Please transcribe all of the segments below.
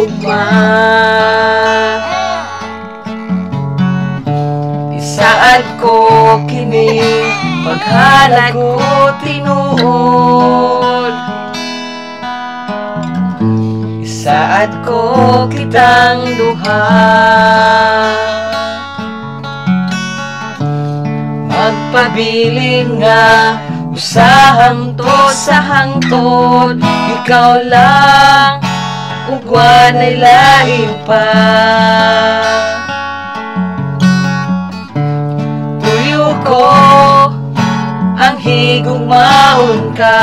higugma. Isaad ko kini paghalad ko tinuod. Isaad ko kitang duha, magpabilin nga usahan to sa hangtod. Ikaw lang ug walay lain pa. Tuyo ko ang higugmaon ka,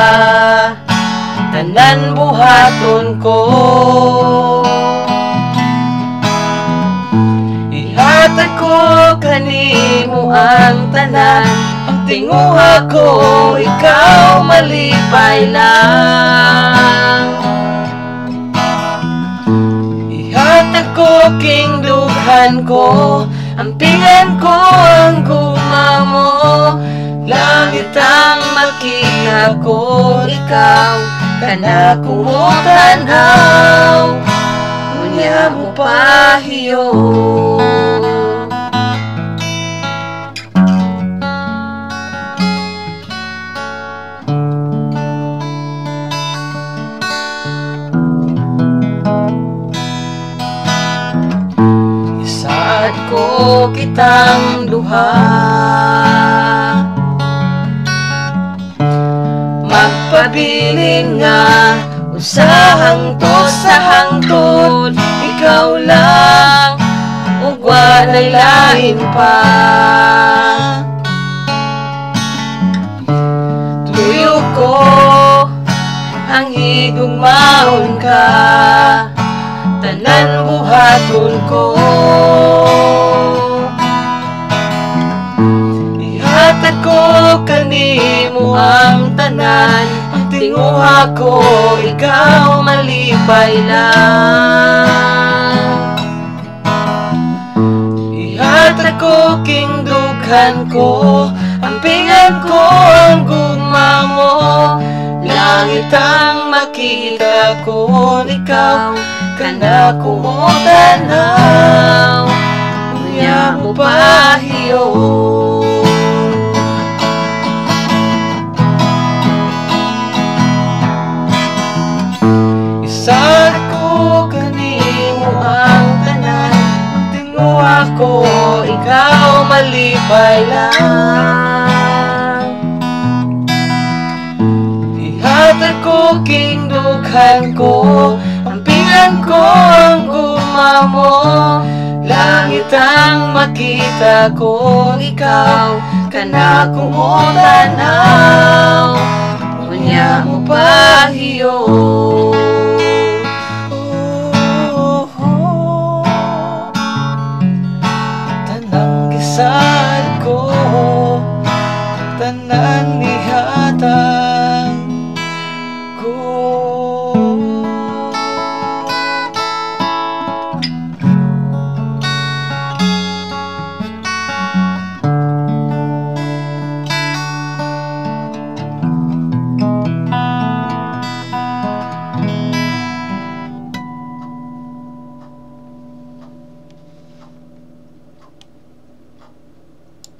tanan buhaton ko. Ihatag ko kanimo ang tanan, ang tinguha ko ikaw malipay lang. Ihatag ko king dughan ko, ampingan ko ang guma mo. Langit ang makita ko, ikaw kana kong tanaw, unya mo pahiyo. Isaad ko kitang duha, magpabilin nga usahang to sa hangtod. Ikaw lang ug walay lain pa. Tuyo ko ang higugmaon ka, tanan buhaton ko. Ihatag ko kanimo ang tanan, ang tinguha ko ikaw malipay lang. Ihatag ko king dughan ko, ampingan ko ang gugma mo. Langit ang makita ko, ikaw kana kong tanaw, unya mo pahiyo. Isaad ko kanimo ang tanan, ang tinguha ko ikaw malipay lang. Ihatag ko king dughan ko, ampingan ko ang guma mo. Langit ang makita ko, ikaw kana kong tanaw, unya mo pahiyo. Tanang gisad ko, tanan nihata.